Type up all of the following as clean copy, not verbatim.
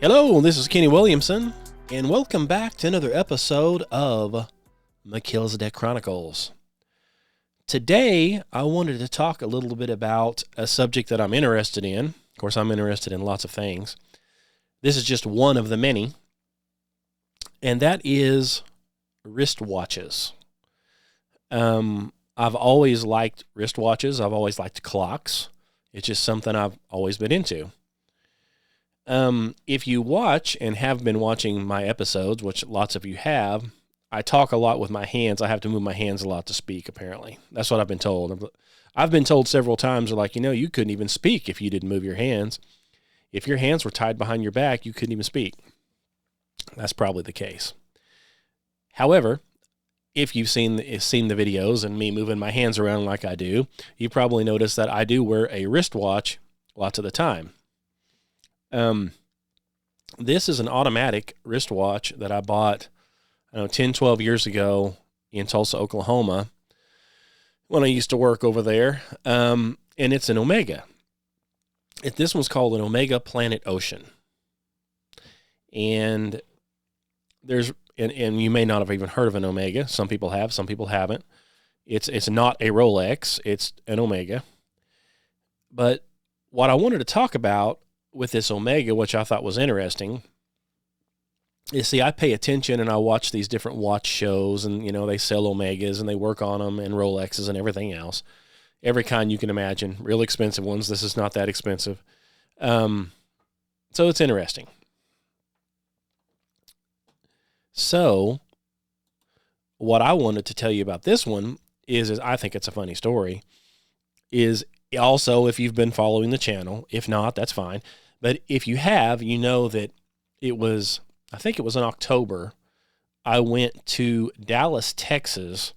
Hello, this is Kenny Williamson, and welcome back to another episode of Melchizedek Chronicles. Today, I wanted to talk a little bit about a subject that I'm interested in. Of course, I'm interested in lots of things. This is just one of the many, and that is wristwatches. I've always liked wristwatches. I've always liked clocks. It's just something I've always been into. If you watch and have been watching my episodes, which lots of you have, I talk a lot with my hands. I have to move my hands a lot to speak, apparently. That's what I've been told. I've been told several times, you couldn't even speak if you didn't move your hands. If your hands were tied behind your back, you couldn't even speak. That's probably the case. However, if you've seen the videos and me moving my hands around like I do, you probably noticed that I do wear a wristwatch lots of the time. This is an automatic wristwatch that I bought, 10, 12 years ago in Tulsa, Oklahoma, when I used to work over there. And it's an Omega. This one's called an Omega Planet Ocean. And and you may not have even heard of an Omega. Some people have, some people haven't. It's not a Rolex, it's an Omega. But what I wanted to talk about with this Omega, which I thought was interesting, is I pay attention and I watch these different watch shows, and they sell Omegas and they work on them, and Rolexes and everything else, every kind you can imagine, real expensive ones. This is not that expensive. So it's interesting. So what I wanted to tell you about this one is I think it's a funny story, is also if you've been following the channel. If not, that's fine. But if you have, you know that I think it was in October, I went to Dallas, Texas,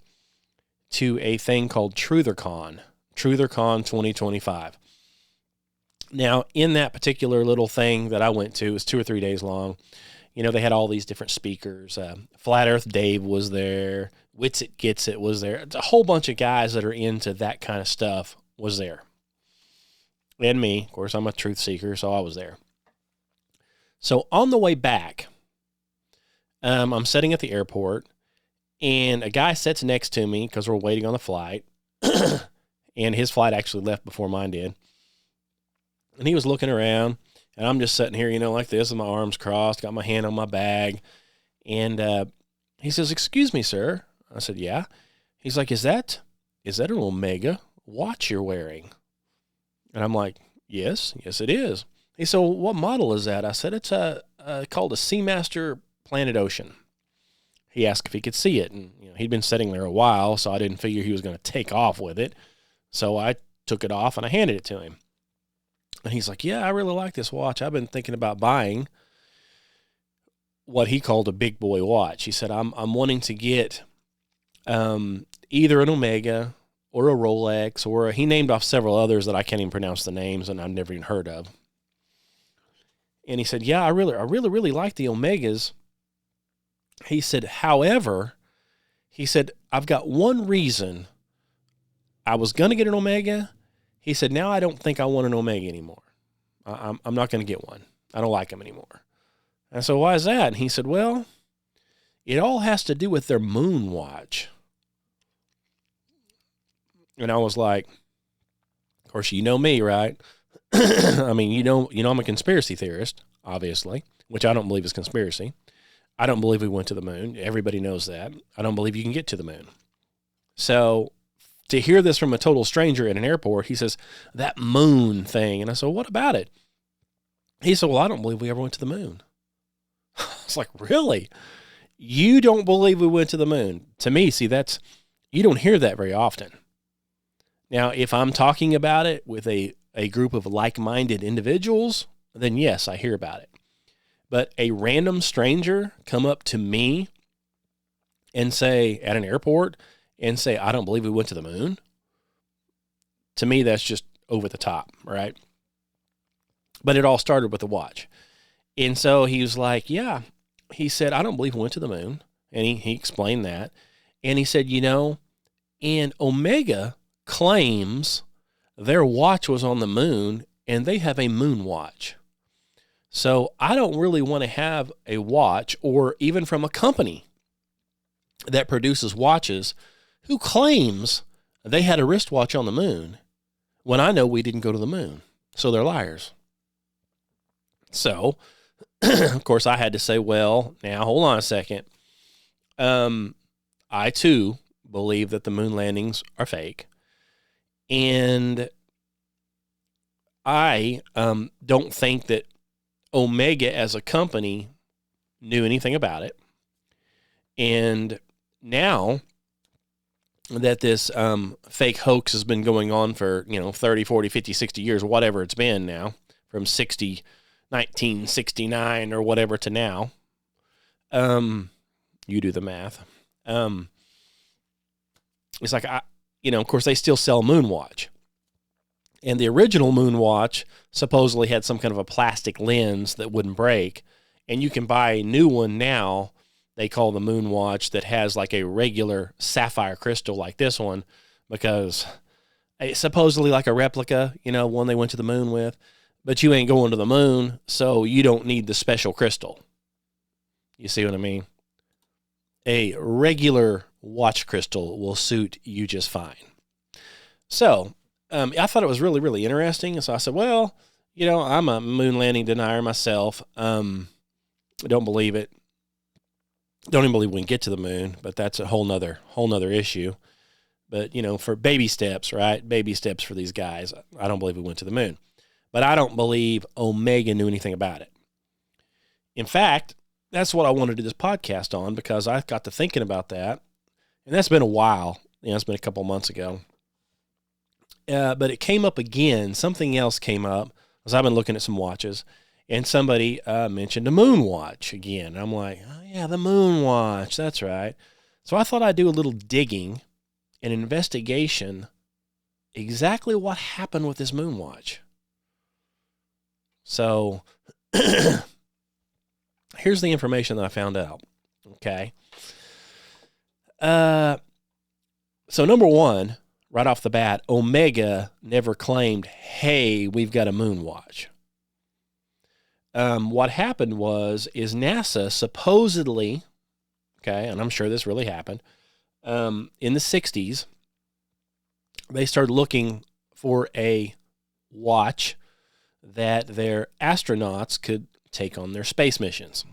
to a thing called TrutherCon 2025. Now, in that particular little thing that I went to, it was 2 or 3 days long. They had all these different speakers. Flat Earth Dave was there. Witsit Gets It was there. A whole bunch of guys that are into that kind of stuff was there. And me, of course, I'm a truth seeker, so I was there. So on the way back, I'm sitting at the airport, and a guy sits next to me because we're waiting on the flight, and his flight actually left before mine did. And he was looking around, and I'm just sitting here, like this, with my arms crossed, got my hand on my bag, and he says, "Excuse me, sir." I said, "Yeah." He's like, "Is that an Omega watch you're wearing?" And I'm like, yes, it is. He said, "Well, what model is that?" I said, "It's called a Seamaster Planet Ocean." He asked if he could see it, and he'd been sitting there a while, so I didn't figure he was going to take off with it. So I took it off and I handed it to him. And he's like, "Yeah, I really like this watch. I've been thinking about buying what he called a big boy watch." He said, I'm wanting to get either an Omega or a Rolex, or he named off several others that I can't even pronounce the names and I've never even heard of. And he said, "Yeah, I really like the Omegas." He said, "However," he said, "I've got one reason. I was going to get an Omega." He said, "Now I don't think I want an Omega anymore. I'm not going to get one. I don't like them anymore." And so, "Why is that?" And he said, "Well, it all has to do with their moon watch." And I was like, of course, you know me, right? I mean, I'm a conspiracy theorist, obviously, which I don't believe is conspiracy. I don't believe we went to the moon. Everybody knows that. I don't believe you can get to the moon. So to hear this from a total stranger at an airport, he says, "That moon thing." And I said, "What about it?" He said, "Well, I don't believe we ever went to the moon." I was like, "Really? You don't believe we went to the moon?" To me, you don't hear that very often. Now, if I'm talking about it with a group of like-minded individuals, then yes, I hear about it. But a random stranger come up to me and say, at an airport, and say, "I don't believe we went to the moon," to me, that's just over the top, right? But it all started with the watch. And so he was like, "Yeah." He said, "I don't believe we went to the moon." And he explained that. And he said, and Omega claims their watch was on the moon, and they have a moon watch. So I don't really want to have a watch, or even from a company that produces watches, who claims they had a wristwatch on the moon when I know we didn't go to the moon. So they're liars. So, of course, I had to say, well, now hold on a second. I too believe that the moon landings are fake. And I don't think that Omega as a company knew anything about it. And now that this fake hoax has been going on for, 30, 40, 50, 60 years, whatever it's been now, from 1969 or whatever to now, you do the math. It's like, of course, they still sell Moonwatch. And the original Moonwatch supposedly had some kind of a plastic lens that wouldn't break. And you can buy a new one now, they call the Moonwatch, that has like a regular sapphire crystal like this one, because it's supposedly like a replica, one they went to the moon with. But you ain't going to the moon, so you don't need the special crystal. You see what I mean? A regular watch crystal will suit you just fine. So, I thought it was really, really interesting. So I said, well, I'm a moon landing denier myself. Don't believe it. Don't even believe we can get to the moon, but that's a whole nother issue. But, for baby steps, right? Baby steps for these guys. I don't believe we went to the moon. But I don't believe Omega knew anything about it. In fact, that's what I wanted to do this podcast on, because I got to thinking about that. And that's been a while. It's been a couple months ago. But it came up again. Something else came up as I've been looking at some watches, and somebody mentioned a moon watch again. And I'm like, oh, yeah, the moon watch. That's right. So I thought I'd do a little digging and investigation exactly what happened with this moon watch. So here's the information that I found out. Okay. So number one, right off the bat, Omega never claimed, hey, we've got a moon watch. What happened is NASA supposedly, okay, and I'm sure this really happened, in the 60s, they started looking for a watch that their astronauts could take on their space missions.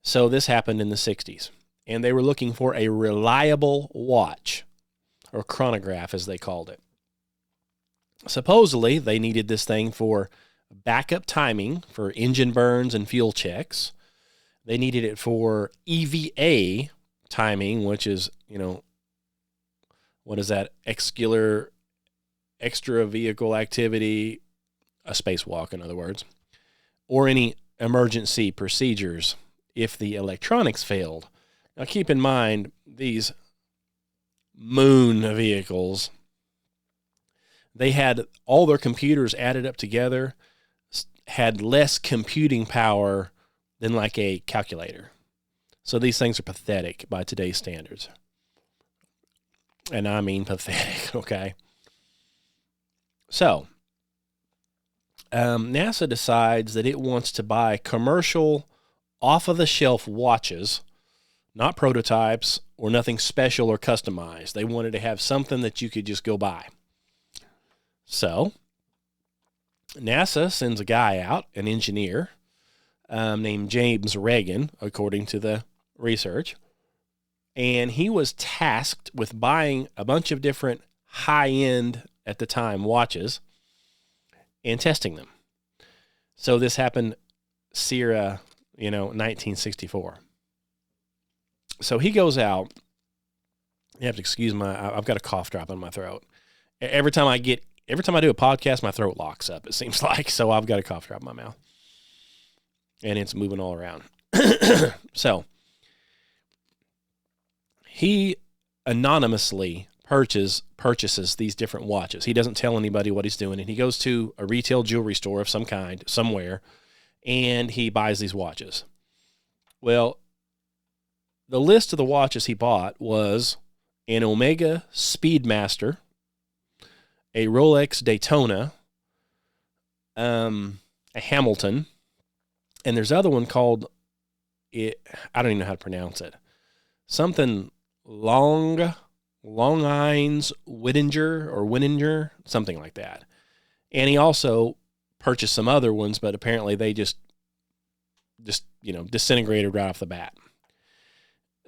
So this happened in the 60s, and they were looking for a reliable watch, or chronograph as they called it. Supposedly, they needed this thing for backup timing for engine burns and fuel checks. They needed it for EVA timing, which is, what is that? Extra vehicle activity, a spacewalk, in other words, or any emergency procedures if the electronics failed. Now, keep in mind, these moon vehicles, they had all their computers added up together, had less computing power than like a calculator. So these things are pathetic by today's standards. And I mean pathetic, okay? So, NASA decides that it wants to buy commercial, off-of-the-shelf watches, not prototypes or nothing special or customized. They wanted to have something that you could just go buy. So, NASA sends a guy out, an engineer, named James Reagan, according to the research, and he was tasked with buying a bunch of different high-end, at the time, watches and testing them. So this happened circa, 1964. So he goes out. You have to excuse I've got a cough drop in my throat. Every time I do a podcast, my throat locks up, it seems like. So I've got a cough drop in my mouth. And it's moving all around. So he anonymously purchases these different watches. He doesn't tell anybody what he's doing. And he goes to a retail jewelry store of some kind, somewhere, and he buys these watches. Well, the list of the watches he bought was an Omega Speedmaster, a Rolex Daytona, a Hamilton, And there's other one called I don't even know how to pronounce it. Something Longines Whittinger, something like that. And he also purchased some other ones, but apparently they just disintegrated right off the bat.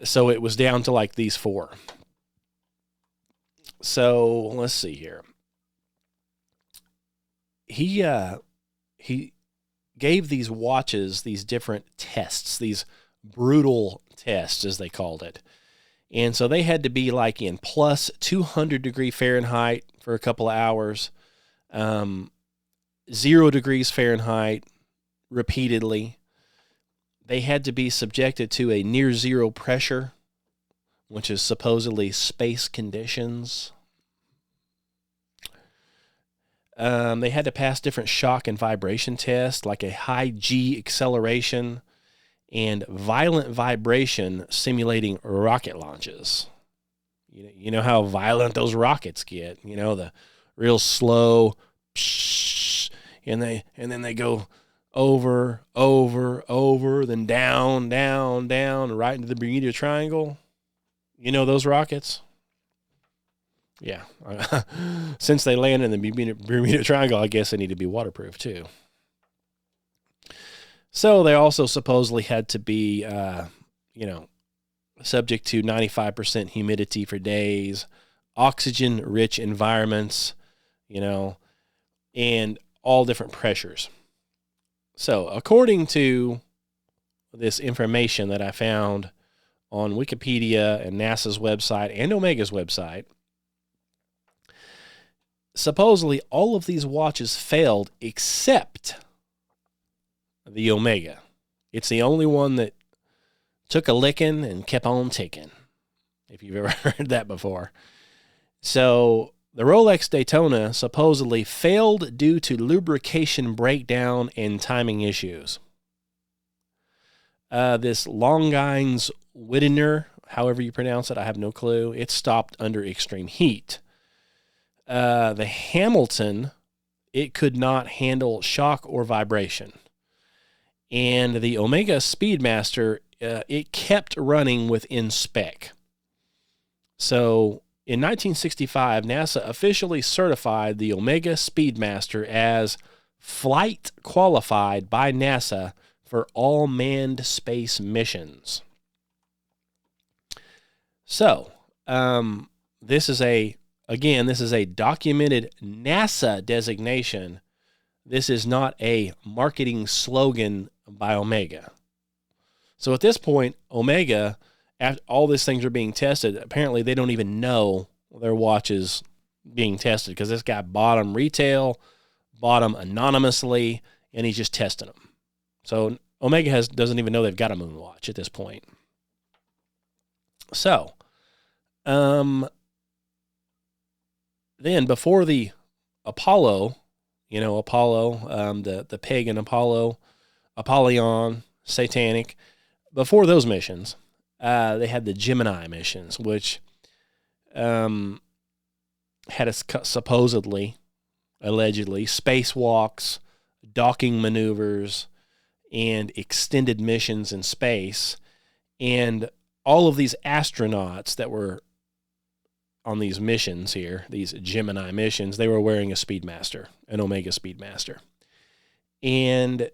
So it was down to like these 4. So let's see here. He gave these watches these different tests, these brutal tests, as they called it. And so they had to be like in plus 200 degree Fahrenheit for a couple of hours, 0 degrees Fahrenheit repeatedly. They had to be subjected to a near zero pressure, which is supposedly space conditions. They had to pass different shock and vibration tests, like a high G acceleration and violent vibration simulating rocket launches. You know how violent those rockets get, the real slow, psh, and then they go over, then down, right into the Bermuda Triangle. You know those rockets? Yeah. Since they land in the Bermuda Triangle, I guess they need to be waterproof too. So they also supposedly had to be, subject to 95% humidity for days, oxygen-rich environments, and all different pressures. So according to this information that I found on Wikipedia and NASA's website and Omega's website, supposedly all of these watches failed except the Omega. It's the only one that took a licking and kept on ticking, if you've ever heard that before. So the Rolex Daytona supposedly failed due to lubrication breakdown and timing issues. This Longines Whittinger, however you pronounce it, I have no clue. It stopped under extreme heat. The Hamilton, it could not handle shock or vibration. And the Omega Speedmaster, it kept running within spec. So in 1965, NASA officially certified the Omega Speedmaster as flight qualified by NASA for all manned space missions. So, this is a documented NASA designation. This is not a marketing slogan by Omega. So at this point, Omega, after all these things are being tested, apparently they don't even know their watch is being tested because this guy bought them retail, bought them anonymously, and he's just testing them. So Omega doesn't even know they've got a moon watch at this point. So, then before the Apollo, the pagan Apollo, Apollyon, satanic, before those missions, they had the Gemini missions, which had supposedly, allegedly, spacewalks, docking maneuvers, and extended missions in space. And all of these astronauts that were on these missions here, these Gemini missions, they were wearing a Speedmaster, an Omega Speedmaster. And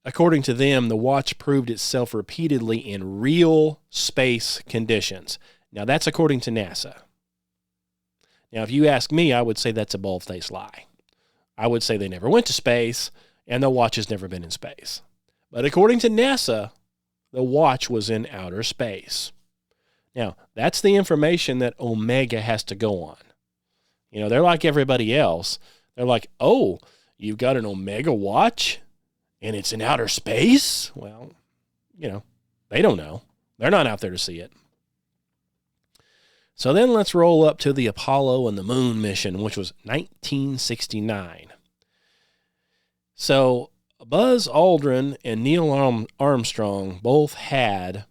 according to them, the watch proved itself repeatedly in real space conditions. Now, that's according to NASA. Now, if you ask me, I would say that's a bald-faced lie. I would say they never went to space, and the watch has never been in space. But according to NASA, the watch was in outer space. Now, that's the information that Omega has to go on. They're like everybody else. They're like, oh, you've got an Omega watch and it's in outer space? Well, they don't know. They're not out there to see it. So then let's roll up to the Apollo and the Moon mission, which was 1969. So Buzz Aldrin and Neil Armstrong both had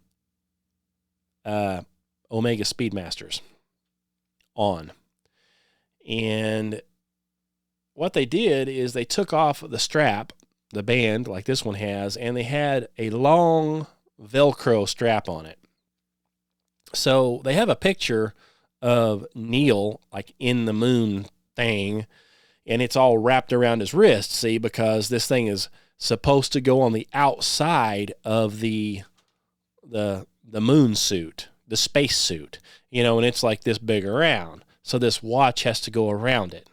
Omega Speedmasters on. And what they did is they took off the strap the band like this one has, and they had a long Velcro strap on it. So they have a picture of Neil like in the moon thing, and it's all wrapped around his wrist, see, because this thing is supposed to go on the outside of the moon suit, the space suit, and it's like this big around. So this watch has to go around it.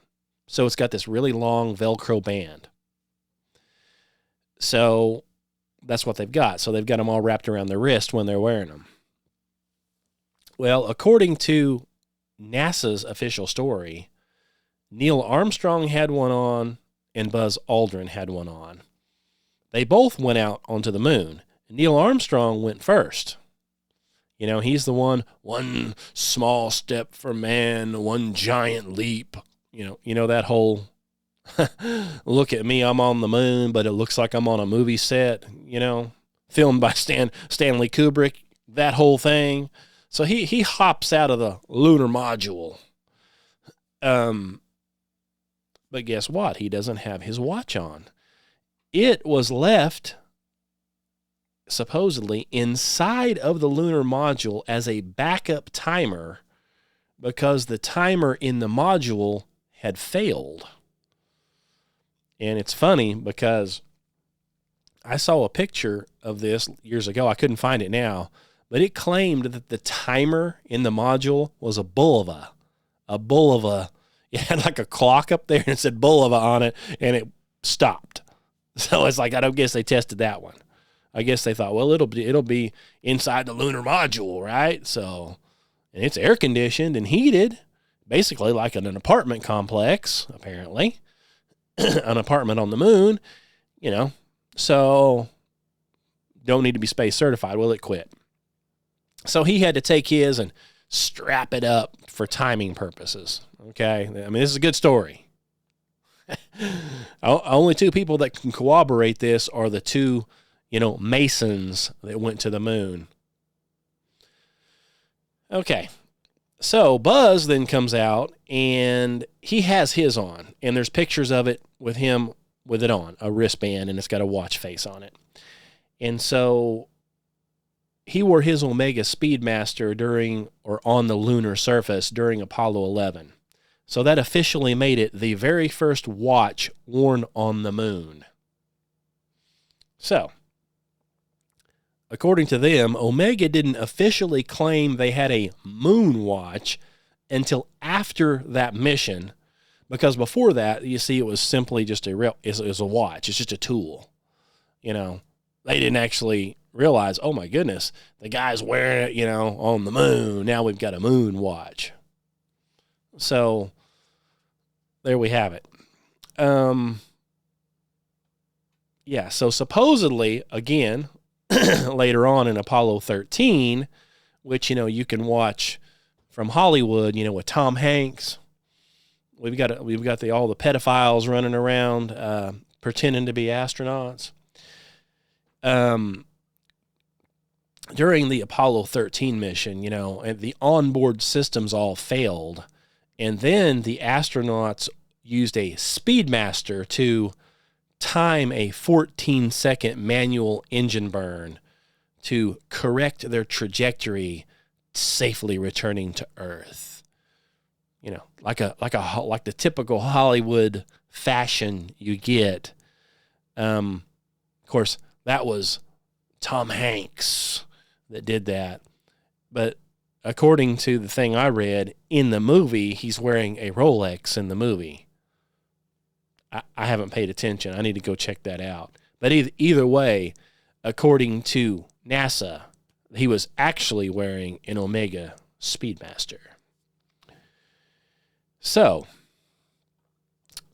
So it's got this really long Velcro band. So that's what they've got. So they've got them all wrapped around their wrist when they're wearing them. Well, according to NASA's official story, Neil Armstrong had one on and Buzz Aldrin had one on. They both went out onto the moon. Neil Armstrong went first. He's the one small step for man, one giant leap. That whole look at me, I'm on the moon, but it looks like I'm on a movie set, filmed by Stanley Kubrick, that whole thing. So he hops out of the lunar module. But guess what? He doesn't have his watch on. It was left supposedly inside of the lunar module as a backup timer because the timer in the module had failed. And it's funny because I saw a picture of this years ago. I couldn't find it now, but it claimed that the timer in the module was a Bulova. It had like a clock up there and it said Bulova on it, and it stopped. So it's like, I don't guess they tested that one. I guess they thought, well, it'll be inside the lunar module, right? So, and it's air conditioned and heated, basically like in an apartment complex, apparently, an apartment on the moon, so don't need to be space certified. Well, it quit. So he had to take his and strap it up for timing purposes. Okay. I mean, this is a good story. Only two people that can corroborate this are the two, Masons that went to the moon. Okay. So Buzz then comes out and he has his on, and there's pictures of it with him with it on, a wristband, and it's got a watch face on it. And so he wore his Omega Speedmaster on the lunar surface during Apollo 11. So that officially made it the very first watch worn on the moon. So, according to them, Omega didn't officially claim they had a moon watch until after that mission, because before that, you see, it was simply just it was a watch. It's just a tool. They didn't actually realize, oh my goodness, the guy's wearing it, on the moon. Now we've got a moon watch. So there we have it. So supposedly, again, later on in Apollo 13, which, you can watch from Hollywood, with Tom Hanks. We've got all the pedophiles running around pretending to be astronauts. During the Apollo 13 mission, the onboard systems all failed. And then the astronauts used a Speedmaster to time a 14-second manual engine burn to correct their trajectory, safely returning to Earth. Like the typical Hollywood fashion you get. Of course, that was Tom Hanks that did that. But according to the thing I read, in the movie, he's wearing a Rolex in the movie. I haven't paid attention. I need to go check that out. But either way, according to NASA, he was actually wearing an Omega Speedmaster. So,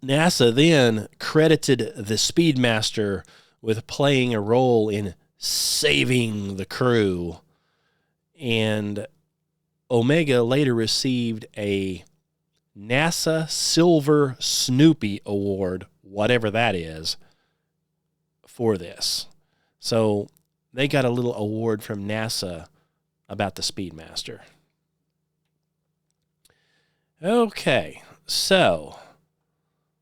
NASA then credited the Speedmaster with playing a role in saving the crew. And Omega later received a NASA Silver Snoopy Award, whatever that is, for this. So they got a little award from NASA about the Speedmaster. Okay, so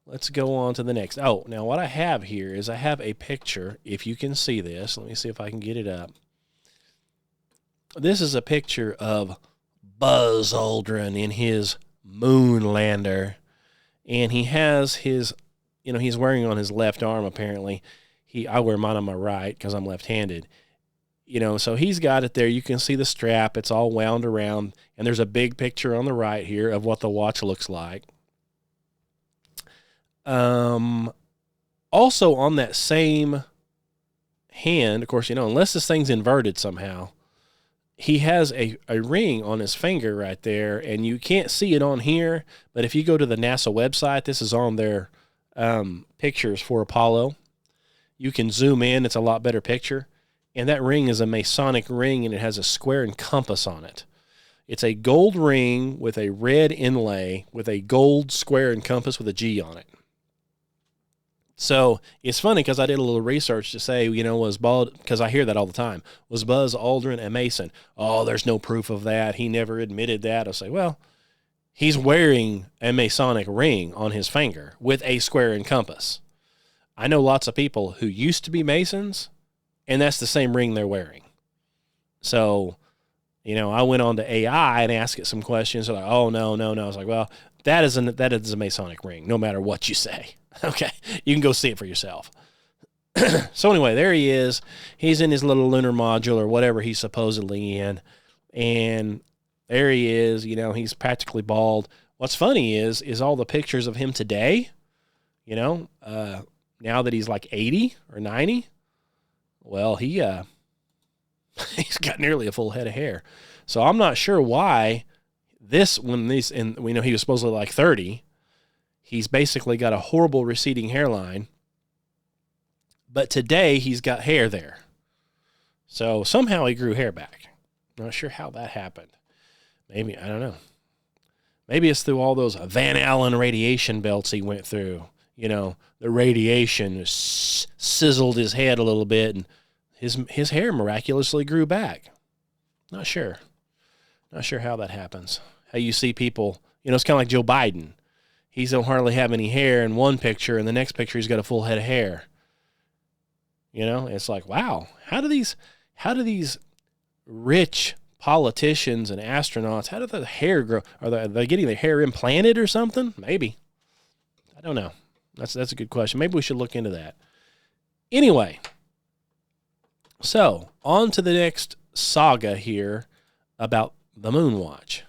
let's go on to the next. Oh, now what I have here is I have a picture. If you can see this, let me see if I can get it up. This is a picture of Buzz Aldrin in his moon lander. And he has his, he's wearing on his left arm apparently. I wear mine on my right because I'm left-handed. So he's got it there. You can see the strap. It's all wound around. And there's a big picture on the right here of what the watch looks like. Also on that same hand, of course, unless this thing's inverted somehow, he has a ring on his finger right there, and you can't see it on here, but if you go to the NASA website, this is on their pictures for Apollo. You can zoom in. It's a lot better picture. And that ring is a Masonic ring, and it has a square and compass on it. It's a gold ring with a red inlay with a gold square and compass with a G on it. So it's funny because I did a little research to say, because I hear that all the time, was Buzz Aldrin a Mason? Oh, there's no proof of that. He never admitted that. I'll say, well, he's wearing a Masonic ring on his finger with a square and compass. I know lots of people who used to be Masons, and that's the same ring they're wearing. So, I went on to AI and asked it some questions. They're like, oh, no. I was like, well, that is a Masonic ring, no matter what you say. Okay, you can go see it for yourself. So anyway, there he is. He's in his little lunar module or whatever he's supposedly in. And there he is. He's practically bald. What's funny is all the pictures of him today, now that he's like 80 or 90, well, he's got nearly a full head of hair. So I'm not sure why we know he was supposedly like 30. He's basically got a horrible receding hairline, but today he's got hair there. So somehow he grew hair back. Not sure how that happened. Maybe, I don't know. Maybe it's through all those Van Allen radiation belts he went through. The radiation sizzled his head a little bit, and his hair miraculously grew back. Not sure. Not sure how that happens. How you see people, it's kind of like Joe Biden. He don't hardly have any hair in one picture, and the next picture he's got a full head of hair. It's like, wow, how do these rich politicians and astronauts, how did the hair grow? Are they getting their hair implanted or something? Maybe. I don't know. That's a good question. Maybe we should look into that. Anyway, so on to the next saga here about the Moonwatch.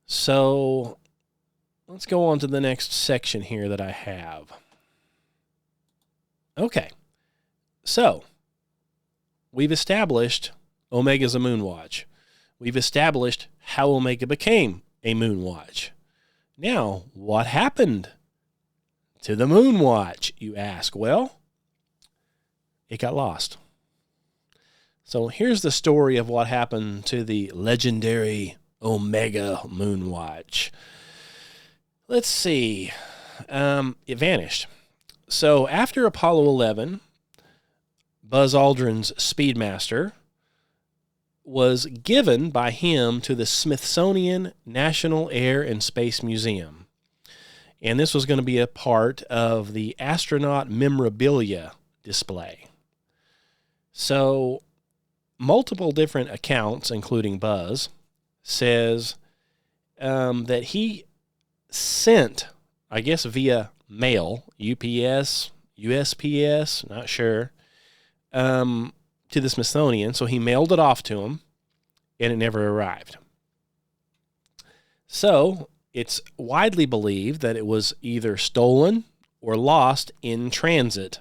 So let's go on to the next section here that I have. Okay. So we've established Omega's a Moonwatch. We've established how Omega became a Moonwatch. Now, what happened to the Moonwatch, you ask? Well, it got lost. So here's the story of what happened to the legendary Omega Moonwatch. Let's see. It vanished. So after Apollo 11, Buzz Aldrin's Speedmaster was given by him to the Smithsonian National Air and Space Museum. And this was going to be a part of the astronaut memorabilia display. So multiple different accounts, including Buzz, says that he sent, I guess via mail, UPS, USPS, not sure, to the Smithsonian. So he mailed it off to him, and it never arrived. So it's widely believed that it was either stolen or lost in transit,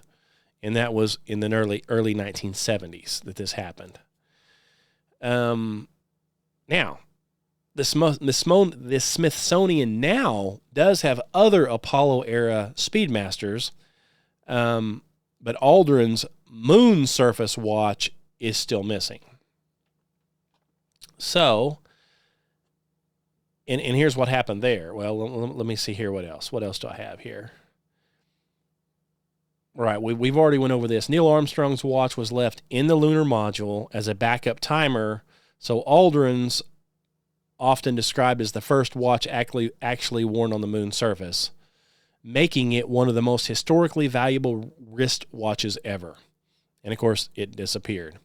and that was in the early 1970s that this happened. Now, the Smithsonian now does have other Apollo-era Speedmasters, but Aldrin's moon surface watch is still missing. So, and here's what happened there. Well, let me see here what else. What else do I have here? Right, we've already went over this. Neil Armstrong's watch was left in the lunar module as a backup timer, so Aldrin's often described as the first watch actually worn on the moon's surface. making it one of the most historically valuable wristwatches ever. And of course, it disappeared.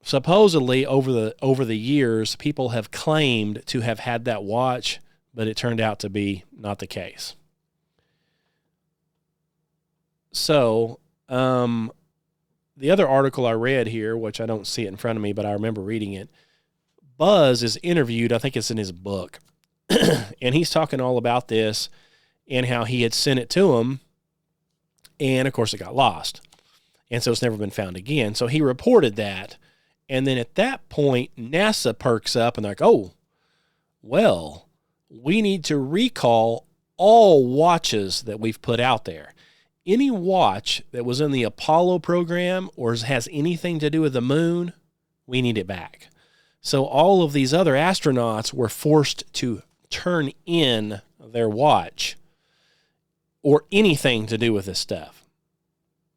Supposedly, over the years, people have claimed to have had that watch, but it turned out to be not the case. So, the other article I read here, which I don't see it in front of me, but I remember reading it, Buzz is interviewed, I think it's in his book, and he's talking all about this and how he had sent it to him, and of course it got lost. And so it's never been found again. So he reported that, and then at that point, NASA perks up and they're like, oh, well, we need to recall all watches that we've put out there. Any watch that was in the Apollo program or has anything to do with the moon, we need it back. So all of these other astronauts were forced to turn in their watch or anything to do with this stuff.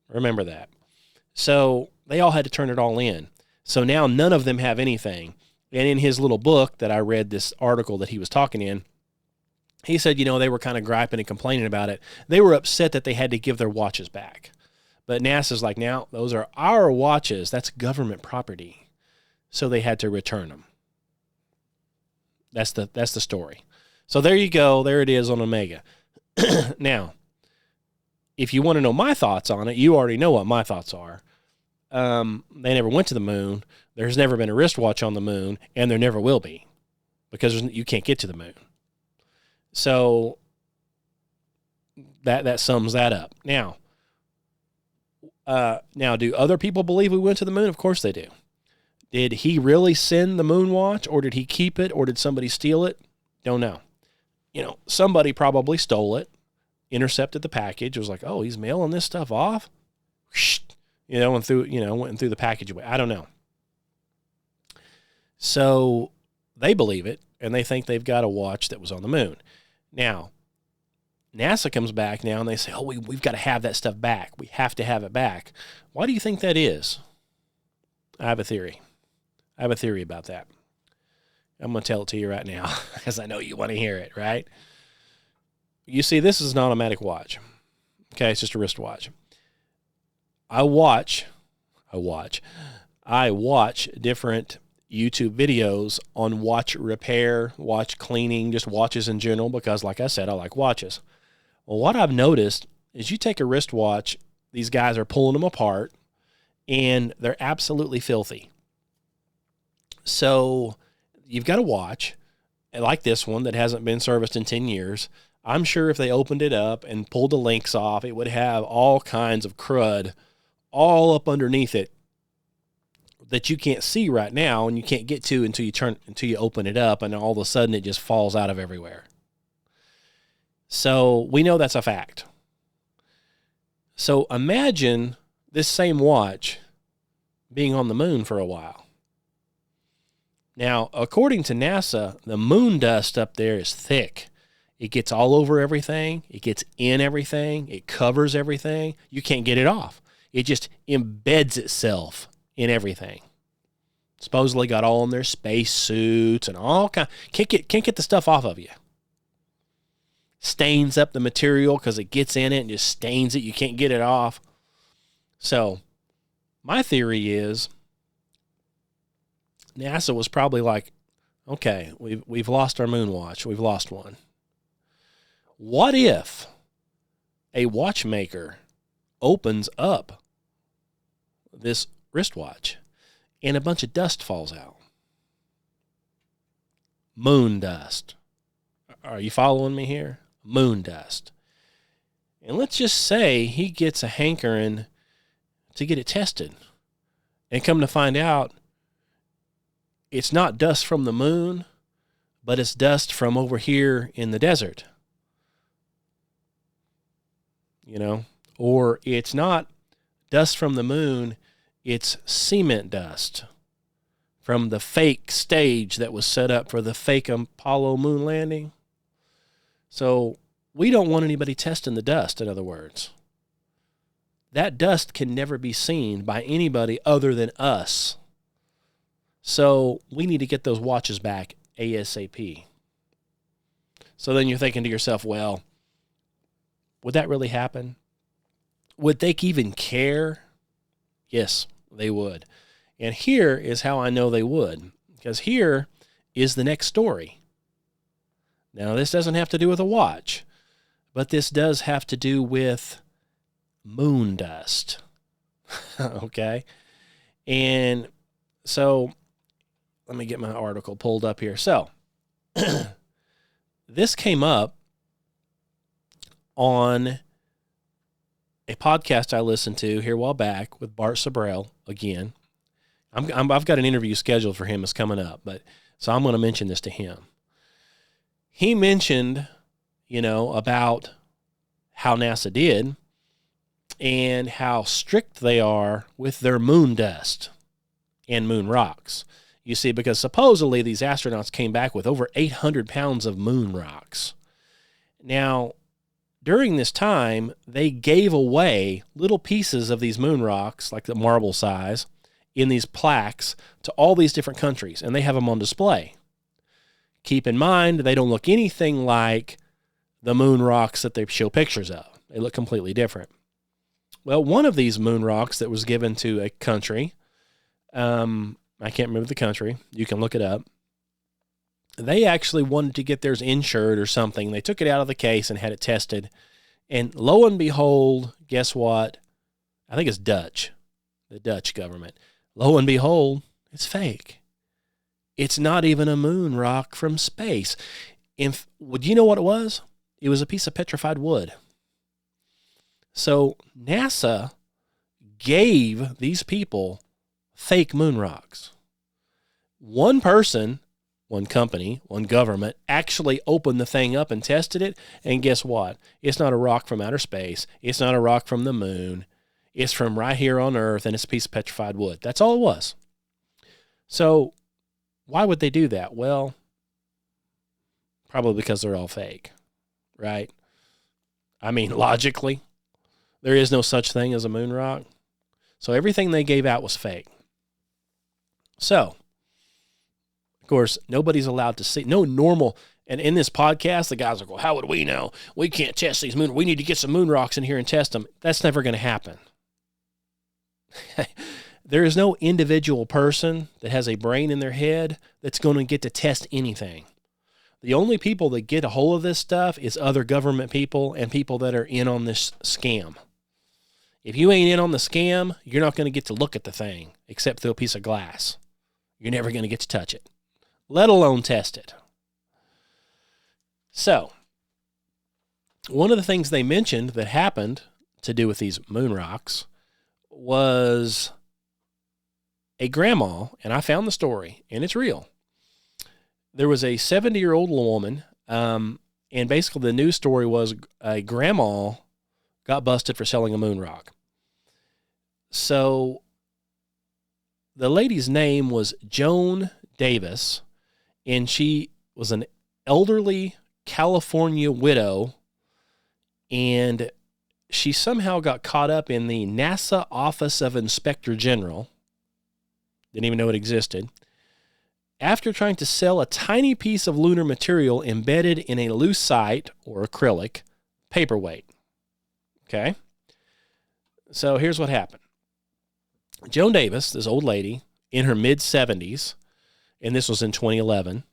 Remember that. So they all had to turn it all in. So now none of them have anything. And in his little book that I read, this article that he was talking in, he said, they were kind of griping and complaining about it. They were upset that they had to give their watches back. But NASA's like, now, those are our watches. That's government property. So they had to return them. That's the story. So there you go. There it is on Omega. Now, if you want to know my thoughts on it, you already know what my thoughts are. They never went to the moon. There's never been a wristwatch on the moon, and there never will be because you can't get to the moon. So that sums that up. Now, do other people believe we went to the moon? Of course they do. Did he really send the moon watch, or did he keep it, or did somebody steal it? Don't know. Somebody probably stole it, intercepted the package, was like, oh, he's mailing this stuff off, and went through the package away. I don't know. So they believe it, and they think they've got a watch that was on the moon. Now, NASA comes back now, and they say, oh, we've got to have that stuff back. We have to have it back. Why do you think that is? I have a theory. I have a theory about that. I'm going to tell it to you right now because I know you want to hear it, right? You see, this is an automatic watch. Okay, it's just a wristwatch. I watch different YouTube videos on watch repair, watch cleaning, just watches in general, because like I said, I like watches. Well, what I've noticed is you take a wristwatch, these guys are pulling them apart, and they're absolutely filthy. So you've got a watch like this one that hasn't been serviced in 10 years. I'm sure if they opened it up and pulled the links off, it would have all kinds of crud all up underneath it that you can't see right now and you can't get to until you open it up, and all of a sudden it just falls out of everywhere. So we know that's a fact. So imagine this same watch being on the moon for a while. Now, according to NASA, the moon dust up there is thick. It gets all over everything. It gets in everything. It covers everything. You can't get it off. It just embeds itself in everything. Supposedly got all in their space suits and all kind. Can't get the stuff off of you. Stains up the material because it gets in it and just stains it. You can't get it off. So, my theory is NASA was probably like, okay, we've lost our moon watch. We've lost one. What if a watchmaker opens up this wristwatch and a bunch of dust falls out? Moon dust. Are you following me here? Moon dust. And let's just say he gets a hankering to get it tested. And come to find out, it's not dust from the moon, but it's dust from over here in the desert. Or it's not dust from the moon, it's cement dust from the fake stage that was set up for the fake Apollo moon landing. So we don't want anybody testing the dust, in other words. That dust can never be seen by anybody other than us. So we need to get those watches back ASAP. So then you're thinking to yourself, well, would that really happen? Would they even care? Yes, they would. And here is how I know they would, because here is the next story. Now, this doesn't have to do with a watch, but this does have to do with moon dust. Okay? And so, let me get my article pulled up here. So, this came up on a podcast I listened to here a while back with Bart Sabrell again. I've got an interview scheduled for him that's coming up, so I'm going to mention this to him. He mentioned, about how NASA did and how strict they are with their moon dust and moon rocks. You see, because supposedly these astronauts came back with over 800 pounds of moon rocks. Now, during this time, they gave away little pieces of these moon rocks, like the marble size, in these plaques to all these different countries, and they have them on display. Keep in mind, they don't look anything like the moon rocks that they show pictures of. They look completely different. Well, one of these moon rocks that was given to a country, I can't remember the country, you can look it up, they actually wanted to get theirs insured or something. They took it out of the case and had it tested, and lo and behold, guess what? I think it's Dutch, the Dutch government. Lo and behold, it's fake. It's not even a moon rock from space. Would you know what it was? It was a piece of petrified wood. So NASA gave these people fake moon rocks. One person, one company, one government actually opened the thing up and tested it, and guess what? It's not a rock from outer space. It's not a rock from the moon. It's from right here on Earth, and it's a piece of petrified wood. That's all it was. So why would they do that? Well, probably because they're all fake, right? I mean, logically, there is no such thing as a moon rock. So everything they gave out was fake. So, of course, nobody's allowed to see, no normal, and in this podcast, the guys are going, how would we know? We can't test these moon, we need to get some moon rocks in here and test them. That's never going to happen. There is no individual person that has a brain in their head that's going to get to test anything. The only people that get a hold of this stuff is other government people and people that are in on this scam. If you ain't in on the scam, you're not going to get to look at the thing except through a piece of glass. You're never going to get to touch it, let alone test it. So, one of the things they mentioned that happened to do with these moon rocks was a grandma, and I found the story, and it's real. There was a 70-year-old woman, and basically the news story was a grandma got busted for selling a moon rock. So the lady's name was Joan Davis, and she was an elderly California widow, and she somehow got caught up in the NASA Office of Inspector General. Didn't even know it existed. After trying to sell a tiny piece of lunar material embedded in a lucite or acrylic paperweight. Okay? So here's what happened. Joan Davis, this old lady, in her mid-70s, and this was in 2011,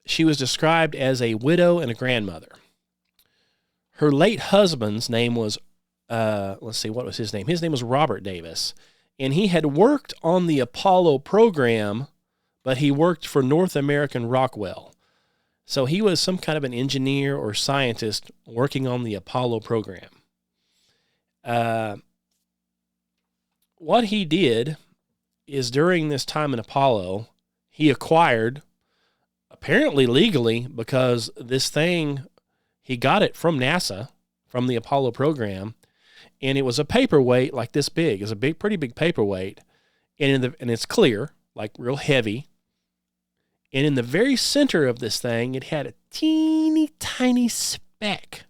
she was described as a widow and a grandmother. Her late husband's name was, let's see, what was his name? His name was Robert Davis, and he had worked on the Apollo program, but he worked for North American Rockwell. So he was some kind of an engineer or scientist working on the Apollo program. What he did is during this time in Apollo, he acquired, apparently legally, because this thing, he got it from NASA, from the Apollo program, and it was a paperweight like this big. It's a big, pretty big paperweight, and it's clear, like real heavy. And in the very center of this thing, it had a teeny tiny speck,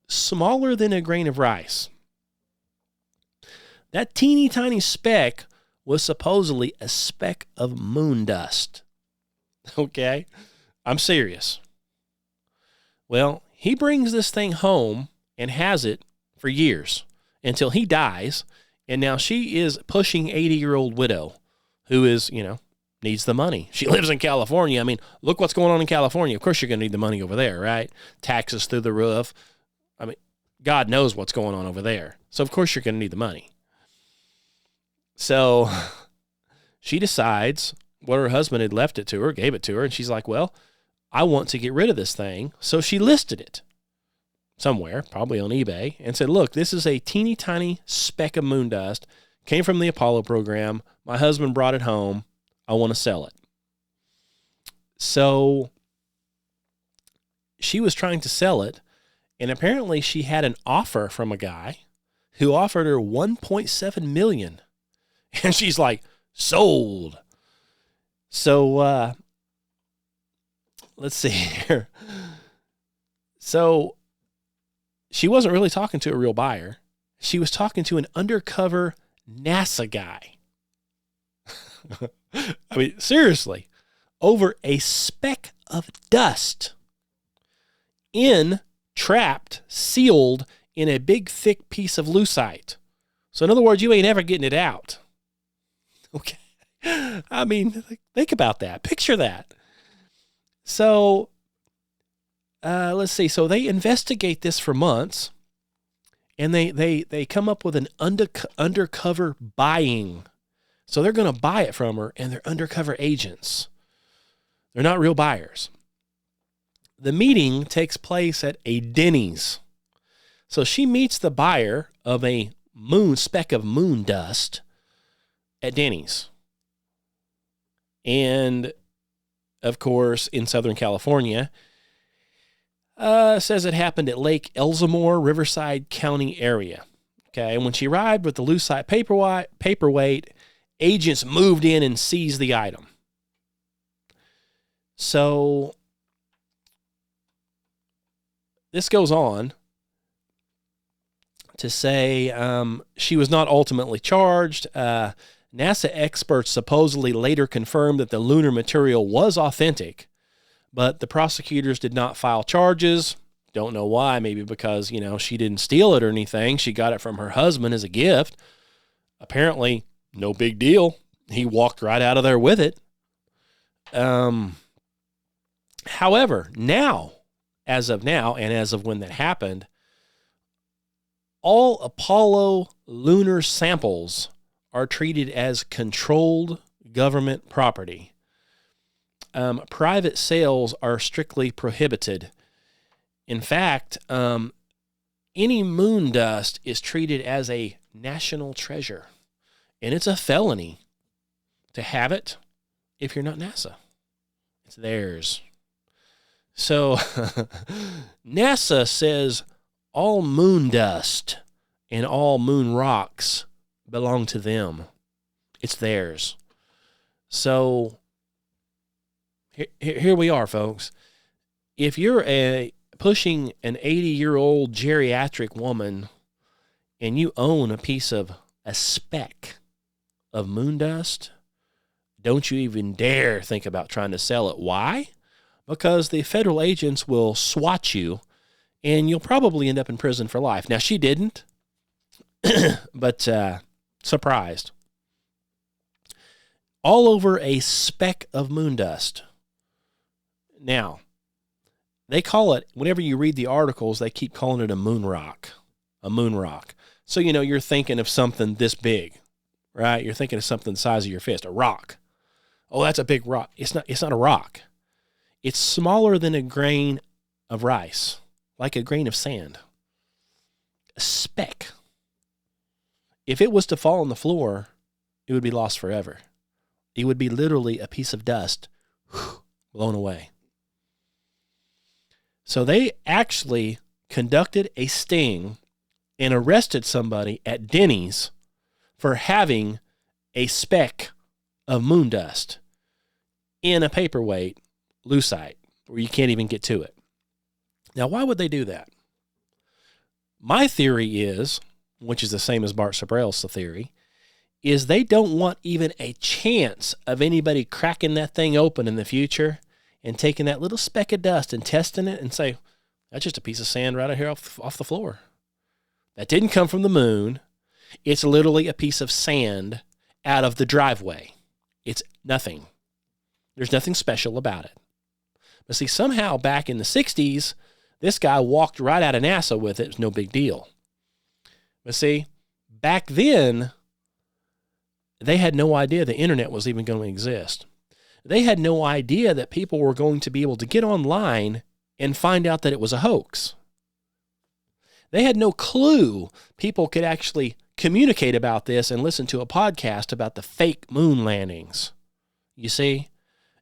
smaller than a grain of rice. That teeny tiny speck was supposedly a speck of moon dust. Okay? I'm serious. Well, he brings this thing home and has it for years until he dies. And now she is pushing 80-year-old widow who is, needs the money. She lives in California. I mean, look what's going on in California. Of course, you're going to need the money over there, right? Taxes through the roof. I mean, God knows what's going on over there. So, of course, you're going to need the money. So she decides what her husband had left it to her, gave it to her, and she's like, well, I want to get rid of this thing. So she listed it somewhere, probably on eBay, and said, look, this is a teeny tiny speck of moon dust, came from the Apollo program. My husband brought it home. I want to sell it. So she was trying to sell it, and apparently she had an offer from a guy who offered her $1.7 million. And she's like, sold. So let's see here. So she wasn't really talking to a real buyer. She was talking to an undercover NASA guy. I mean, seriously, over a speck of dust trapped, sealed in a big, thick piece of lucite. So in other words, you ain't ever getting it out. Okay. I mean, think about that. Picture that. So let's see. So they investigate this for months, and they come up with an undercover buying. So they're going to buy it from her, and they're undercover agents. They're not real buyers. The meeting takes place at a Denny's. So she meets the buyer of a speck of moon dust at Denny's. And, of course, in Southern California, says it happened at Lake Elsinore, Riverside County area. Okay, and when she arrived with the lucite paperweight, agents moved in and seized the item. So this goes on to say she was not ultimately charged. NASA experts supposedly later confirmed that the lunar material was authentic, but the prosecutors did not file charges. Don't know why. Maybe because, she didn't steal it or anything. She got it from her husband as a gift. Apparently, no big deal. He walked right out of there with it. However, as of now, and as of when that happened, all Apollo lunar samples are treated as controlled government property. Private sales are strictly prohibited. In fact, any moon dust is treated as a national treasure, and it's a felony to have it if you're not NASA. It's theirs. So NASA says all moon dust and all moon rocks belong to them. It's theirs. So here we are, folks. If you're pushing an 80-year-old geriatric woman and you own a speck of moon dust, don't you even dare think about trying to sell it. Why? Because the federal agents will swat you, and you'll probably end up in prison for life. Now, she didn't, but surprised. All over a speck of moon dust. Now, they call it, whenever you read the articles, they keep calling it a moon rock. A moon rock. So, you're thinking of something this big, right? You're thinking of something the size of your fist, a rock. Oh, that's a big rock. It's not a rock. It's smaller than a grain of rice, like a grain of sand. A speck. If it was to fall on the floor, it would be lost forever. It would be literally a piece of dust blown away. So they actually conducted a sting and arrested somebody at Denny's for having a speck of moon dust in a paperweight lucite where you can't even get to it. Now, why would they do that? My theory is, which is the same as Bart Sabrell's theory, is they don't want even a chance of anybody cracking that thing open in the future and taking that little speck of dust and testing it and say, that's just a piece of sand right out here off the floor. That didn't come from the moon. It's literally a piece of sand out of the driveway. It's nothing. There's nothing special about it. But see, somehow back in the 60s, this guy walked right out of NASA with it. It was no big deal. But see, back then, they had no idea the internet was even going to exist. They had no idea that people were going to be able to get online and find out that it was a hoax. They had no clue people could actually communicate about this and listen to a podcast about the fake moon landings. You see?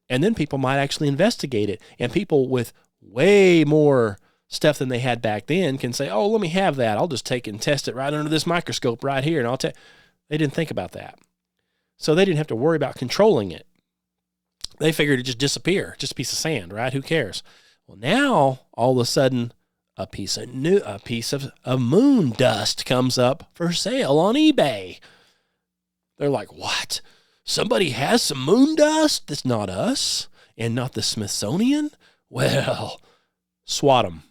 And then people might actually investigate it. And people with way more stuff than they had back then can say, oh, let me have that. I'll just take it and test it right under this microscope right here. And they didn't think about that. So they didn't have to worry about controlling it. They figured it'd just disappear, just a piece of sand, right? Who cares? Well, now all of a sudden, a piece of moon dust comes up for sale on eBay. They're like, what? Somebody has some moon dust that's not us and not the Smithsonian? Well, swat them,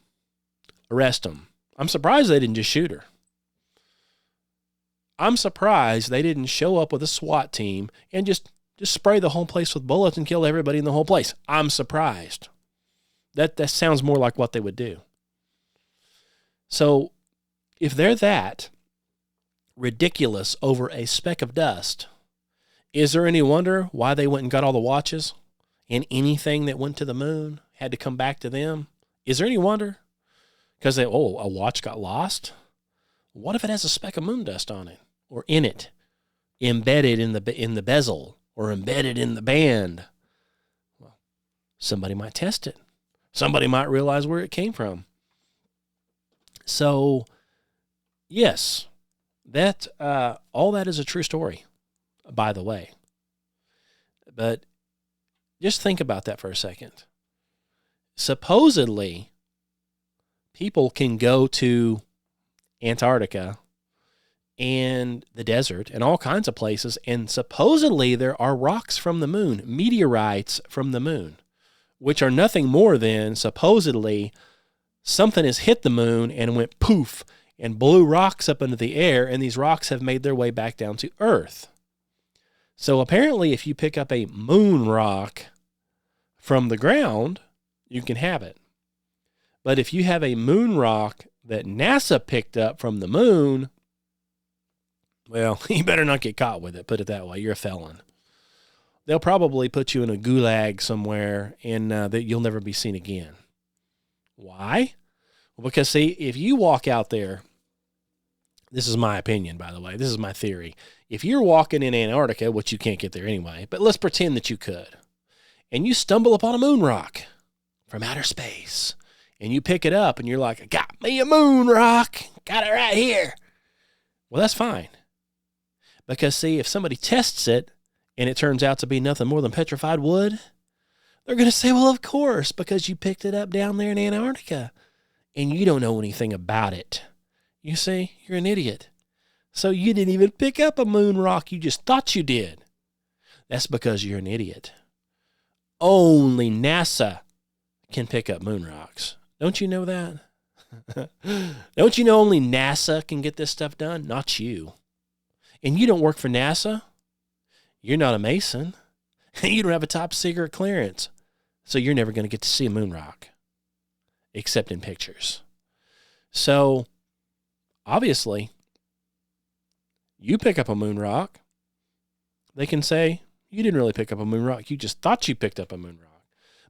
arrest them. I'm surprised they didn't just shoot her. I'm surprised they didn't show up with a SWAT team and just spray the whole place with bullets and kill everybody in the whole place. I'm surprised. That sounds more like what they would do. So if they're that ridiculous over a speck of dust, is there any wonder why they went and got all the watches and anything that went to the moon had to come back to them? Is there any wonder? Because a watch got lost? What if it has a speck of moon dust on it or in it, embedded in the bezel or embedded in the band? Well, somebody might test it. Somebody might realize where it came from. So, yes, that all that is a true story, by the way. But just think about that for a second. Supposedly, people can go to Antarctica and the desert and all kinds of places, and supposedly there are rocks from the moon, meteorites from the moon, which are nothing more than supposedly something has hit the moon and went poof and blew rocks up into the air, and these rocks have made their way back down to Earth. So apparently if you pick up a moon rock from the ground, you can have it. But if you have a moon rock that NASA picked up from the moon, well, you better not get caught with it, put it that way. You're a felon. They'll probably put you in a gulag somewhere and that you'll never be seen again. Why? Well, because, see, if you walk out there, this is my opinion, by the way, this is my theory. If you're walking in Antarctica, which you can't get there anyway, but let's pretend that you could, and you stumble upon a moon rock from outer space, and you pick it up, and you're like, I got me a moon rock, got it right here. Well, that's fine. Because, see, if somebody tests it, and it turns out to be nothing more than petrified wood, they're going to say, well, of course, because you picked it up down there in Antarctica and you don't know anything about it. You see, you're an idiot. So you didn't even pick up a moon rock. You just thought you did. That's because you're an idiot. Only NASA can pick up moon rocks. Don't you know that? Don't you know only NASA can get this stuff done? Not you. And you don't work for NASA. You're not a Mason. You don't have a top secret clearance. So you're never going to get to see a moon rock, except in pictures. So, obviously, you pick up a moon rock, they can say, you didn't really pick up a moon rock. You just thought you picked up a moon rock.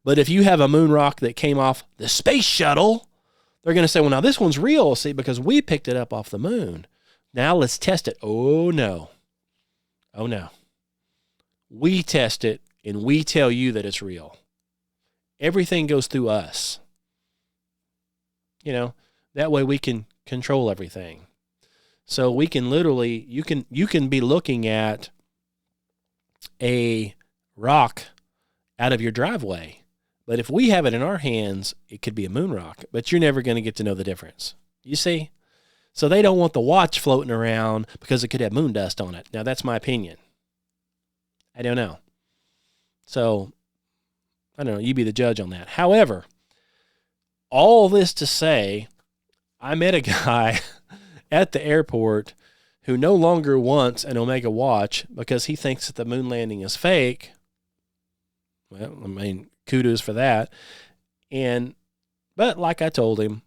But if you have a moon rock that came off the space shuttle, they're going to say, well, now this one's real, see, because we picked it up off the moon. Now let's test it. Oh, no. Oh, no. We test it, and we tell you that it's real. Everything goes through us. You know, that way we can control everything. So we can literally, you can be looking at a rock out of your driveway. But if we have it in our hands, it could be a moon rock. But you're never going to get to know the difference. You see? So they don't want the watch floating around because it could have moon dust on it. Now, that's my opinion. I don't know. So I don't know. You be the judge on that. However, all this to say, I met a guy at the airport who no longer wants an Omega watch because he thinks that the moon landing is fake. Well, I mean, kudos for that. But like I told him,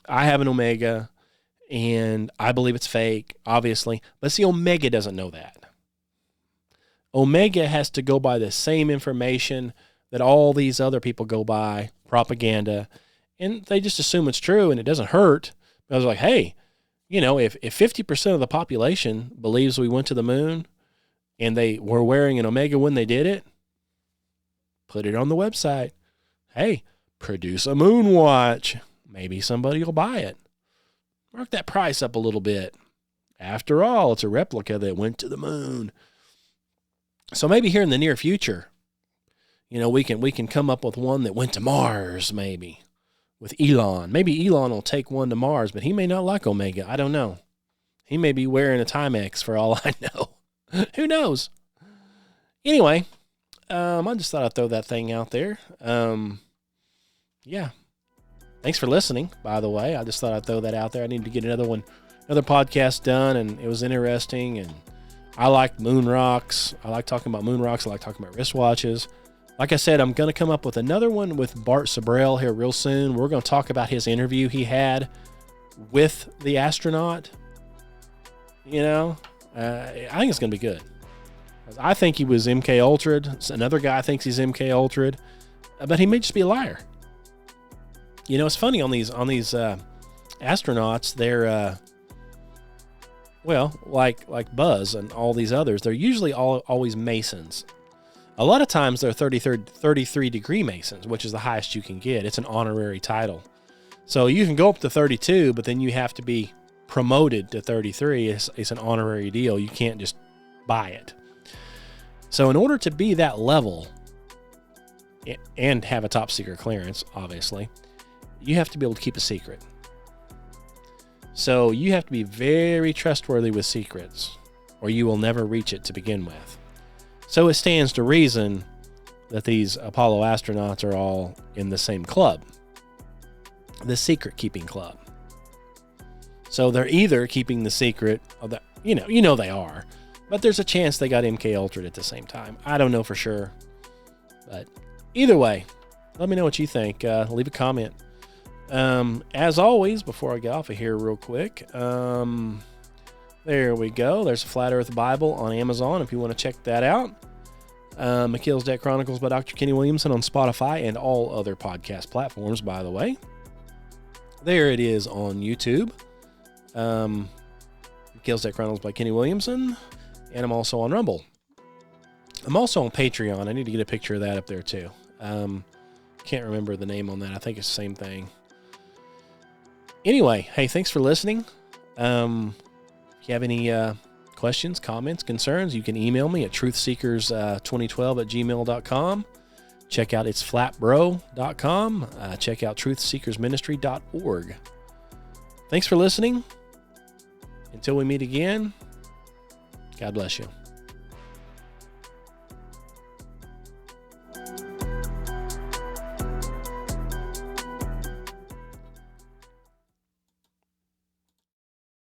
I have an Omega and I believe it's fake, obviously. But see, Omega doesn't know that. Omega has to go by the same information that all these other people go by, propaganda, and they just assume it's true and it doesn't hurt. I was like, hey, you know, if 50% of the population believes we went to the moon and they were wearing an Omega when they did it, put it on the website. Hey, produce a moon watch. Maybe somebody will buy it. Mark that price up a little bit. After all, it's a replica that went to the moon. So maybe here in the near future, you know, we can come up with one that went to Mars, maybe, with Elon. Maybe Elon will take one to Mars, but he may not like Omega. I don't know. He may be wearing a Timex for all I know. Who knows? Anyway, I just thought I'd throw that thing out there. Yeah. Thanks for listening, by the way. I just thought I'd throw that out there. I need to get another podcast done, and it was interesting, and I like moon rocks. I like talking about moon rocks. I like talking about wristwatches. Like I said, I'm going to come up with another one with Bart Sabrell here real soon. We're going to talk about his interview he had with the astronaut. You know, I think it's going to be good. I think he was MK Ultra'd. Another guy thinks he's MK Ultra'd, but he may just be a liar. You know, it's funny on these astronauts. They're like Buzz and all these others. They're usually always Masons. A lot of times they're 33 degree Masons, which is the highest you can get. It's an honorary title. So you can go up to 32, but then you have to be promoted to 33. It's an honorary deal. You can't just buy it. So in order to be that level and have a top secret clearance, obviously, you have to be able to keep a secret. So you have to be very trustworthy with secrets, or you will never reach it to begin with. So it stands to reason that these Apollo astronauts are all in the same club, the secret keeping club. So they're either keeping the secret of that, you know they are, but there's a chance they got MK Ultra'd at the same time. I don't know for sure, but either way, let me know what you think. Leave a comment. As always, before I get off of here real quick, there we go. There's a Flat Earth Bible on Amazon if you want to check that out. McKeel's Deck Chronicles by Dr. Kenny Williamson on Spotify and all other podcast platforms, by the way. There it is on YouTube. McKeel's Deck Chronicles by Kenny Williamson. And I'm also on Rumble. I'm also on Patreon. I need to get a picture of that up there too. Can't remember the name on that. I think it's the same thing. Anyway, hey, thanks for listening. If you have any questions, comments, concerns, you can email me at truthseekers2012@gmail.com. Check out itsflatbro.com. Check out truthseekersministry.org. Thanks for listening. Until we meet again, God bless you.